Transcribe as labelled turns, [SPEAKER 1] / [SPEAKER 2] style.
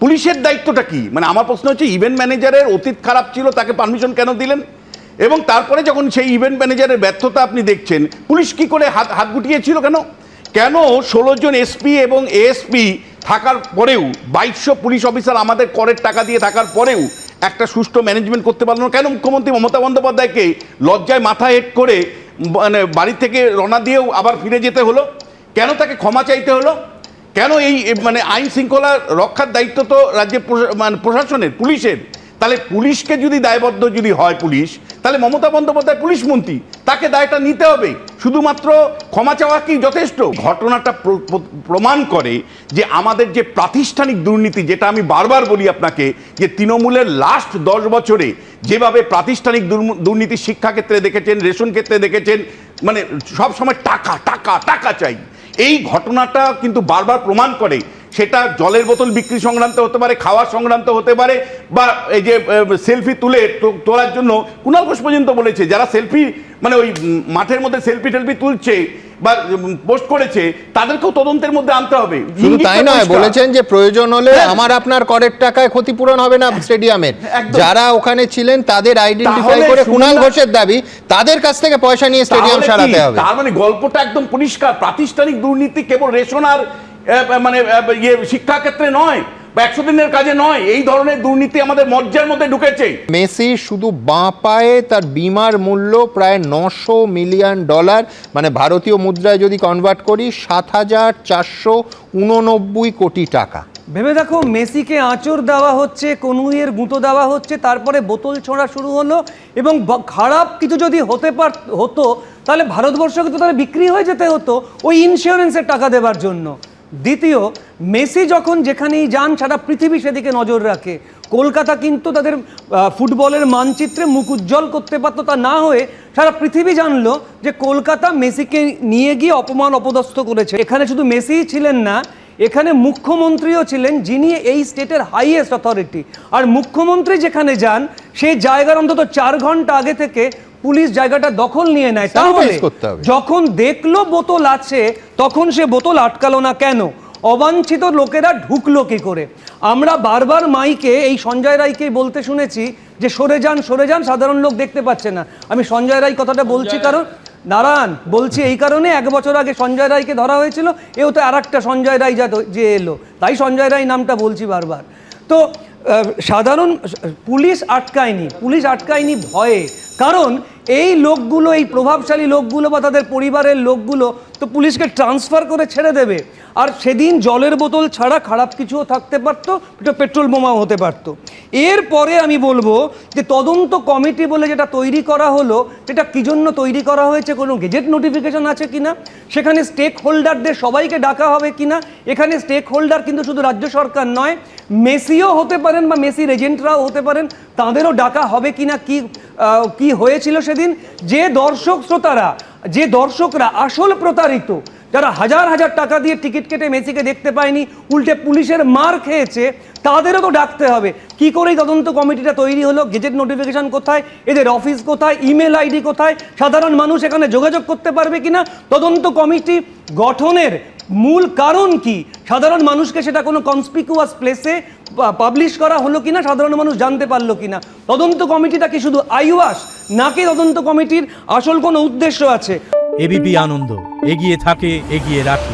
[SPEAKER 1] পুলিশের দায়িত্বটা কি? মানে আমার প্রশ্ন হচ্ছে, ইভেন্ট ম্যানেজারের অতীত খারাপ ছিল, তাকে পারমিশন কেন দিলেন? এবং তারপরে যখন সেই ইভেন্ট ম্যানেজারের ব্যর্থতা আপনি দেখছেন, পুলিশ কি করে হাত গুটিয়েছিল কেন? কেন 16 জন এসপি এবং এএসপি থাকার পরেও 2200 পুলিশ অফিসার আমাদের করের টাকা দিয়ে থাকার পরেও একটা সুষ্ঠু ম্যানেজমেন্ট করতে পারলো না? কেন মুখ্যমন্ত্রী মমতা বন্দ্যোপাধ্যায়কে লজ্জায় মাথা হেট করে মানে বাড়ি থেকে রওনা দিয়েও আবার ফিরে যেতে হলো? কেন তাকে ক্ষমা চাইতে হলো? কেন এই মানে আইন শৃঙ্খলা রক্ষার দায়িত্ব তো রাজ্যের মানে প্রশাসনের, পুলিশের। তাহলে পুলিশকে যদি দায়বদ্ধ যদি হয় পুলিশ, তাহলে মমতা বন্দ্যোপাধ্যায় পুলিশ মন্ত্রী, তাকে দায়টা নিতে হবে। শুধুমাত্র ক্ষমা চাওয়া কি যথেষ্ট? ঘটনাটা প্রমাণ করে যে আমাদের যে প্রাতিষ্ঠানিক দুর্নীতি, যেটা আমি বারবার বলি আপনাকে, যে তৃণমূলের লাস্ট 10 বছরে যেভাবে প্রাতিষ্ঠানিক দুর্নীতি, শিক্ষা ক্ষেত্রে দেখেছেন, রেশন ক্ষেত্রে দেখেছেন, মানে সব সময় টাকা টাকা টাকা চাই। এই ঘটনাটা কিন্তু বারবার প্রমাণ করে। সেটা জলের বোতল বিক্রি সংক্রান্ত হতে পারে, খাওয়ার সংক্রান্ত হতে পারে, বা এই যে সেলফি তোলার জন্য কুণাল ঘোষ পর্যন্ত বলেছে, যারা সেলফি মানে ওই মাঠের মধ্যে সেলফি তুলছে বা পোস্ট করেছে, তাদেরকেও তদন্তের মধ্যে আনতে হবে।
[SPEAKER 2] শুধু তাই নয়, বলেছেন যে প্রয়োজন হলে আমার আপনার করের টাকায় ক্ষতিপূরণ হবে না স্টেডিয়ামের। যারা ওখানে ছিলেন তাদের আইডেন্টিফাই করে, কুণাল ঘোষের দাবি, তাদের কাছ থেকে পয়সা নিয়ে স্টেডিয়াম সারাতে হবে।
[SPEAKER 1] তার মানে গল্পটা একদম পরিষ্কার। প্রাতিষ্ঠানিক দুর্নীতি কেবল রেশন আর মানে শিক্ষা ক্ষেত্রে নয়, 100 দিনের কাজে নয়, এই ধরনের দুর্নীতি আমাদের মজ্জার মধ্যে ঢুকেছে।
[SPEAKER 2] মেসি শুধু বাঁ পায়ে তার বিমার মূল্য প্রায় $900 মিলিয়ন, মানে ভারতীয় মুদ্রায় যদি কনভার্ট করি 7,489 কোটি টাকা।
[SPEAKER 3] ভেবে দেখো, মেসিকে আঁচড় দেওয়া হচ্ছে, কনুইয়ের গুঁতো দেওয়া হচ্ছে, তারপরে বোতল ছোঁড়া শুরু হলো। এবং খারাপ কিছু যদি হতো তাহলে ভারতবর্ষকে তো তাহলে বিক্রি হয়ে যেতে হতো ওই ইন্স্যুরেন্সের টাকা দেওয়ার জন্য। দ্বিতীয়, মেসি যখন যেখানেই যান সারা পৃথিবী সেদিকে নজর রাখে। কলকাতা কিন্তু তাদের ফুটবলের মানচিত্রে মুখ উজ্জ্বল করতে পারতো, তা না হয়ে সারা পৃথিবী জানলো যে কলকাতা মেসিকে নিয়ে গিয়ে অপমান অপদস্থ করেছে। এখানে শুধু মেসিই ছিলেন না, এখানে মুখ্যমন্ত্রীও ছিলেন, যিনি এই স্টেটের হাইয়েস্ট অথরিটি। আর মুখ্যমন্ত্রী যেখানে যান সেই জায়গার অন্তত 4 ঘন্টা আগে থেকে পুলিশ জায়গাটা দখল নিয়ে নেয়। তাহলে যখন দেখলো বোতল আছে, তখন সে বোতল আটকালো না কেন? অবাঞ্ছিত লোকেরা ঢুকলো কি করে? আমরা বারবার মাইকে এই সঞ্জয় রায়কে বলতে শুনেছি যে সরে যান সরে যান, সাধারণ লোক দেখতে পাচ্ছে না। আমি সঞ্জয় রায় কথাটা বলছি কারণ নারায়ণ বলছি এই কারণে, 1 বছর আগে সঞ্জয় রায়কে ধরা হয়েছিল, এও তো আর একটা সঞ্জয় রায় যে এলো, তাই সঞ্জয় রায় নামটা বলছি বারবার। তো সাধারণ পুলিশ আটকায়নি ভয়ে, কারণ এই লোকগুলো, এই প্রভাবশালী লোকগুলো বা তাদের পরিবারের লোকগুলো তো পুলিশকে ট্রান্সফার করে ছেড়ে দেবে। আর সেদিন জলের বোতল ছাড়া খারাপ কিছুও থাকতে পারতো, এটা পেট্রোল বোমাও হতে পারতো। এরপরে আমি বলবো যে তদন্ত কমিটি বলে যেটা তৈরি করা হলো, সেটা কী জন্য তৈরি করা হয়েছে, কোনো গেজেট নোটিফিকেশন আছে কিনা, সেখানে স্টেক হোল্ডারদের সবাইকে ডাকা হবে কিনা। এখানে স্টেক হোল্ডার কিন্তু শুধু রাজ্য সরকার নয়, মেসিও হতে পারেন বা মেসির এজেন্টরাও হতে পারেন, তাদেরও ডাকা হবে কিনা। কি হয়েছিল সেদিন, যে দর্শকরা আসল প্রতারিত, যারা হাজার হাজার টাকা দিয়ে টিকিট কেটে মেসিকে দেখতে পায়নি, উল্টে পুলিশের মার খেয়েছে, তাদেরও তো ডাকতে হবে। কি করে তদন্ত কমিটিটা তৈরি হলো, গেজেট নোটিফিকেশন কোথায়, এদের অফিস কোথায়, ইমেল আইডি কোথায়, সাধারণ মানুষ এখানে যোগাযোগ করতে পারবে কিনা, তদন্ত কমিটি গঠনের মূল কারণ কি, সাধারণ মানুষকে সেটা কোনো কনসপিকুয়াস প্লেসে পাবলিশ করা হলো কিনা, সাধারণ মানুষ জানতে পারলো কিনা। তদন্ত কমিটিটা কি শুধু আইওয়াস, নাকি তদন্ত কমিটির আসল কোনো উদ্দেশ্য আছে?
[SPEAKER 4] এবিপি আনন্দ, এগিয়ে থাকে, এগিয়ে রাখে।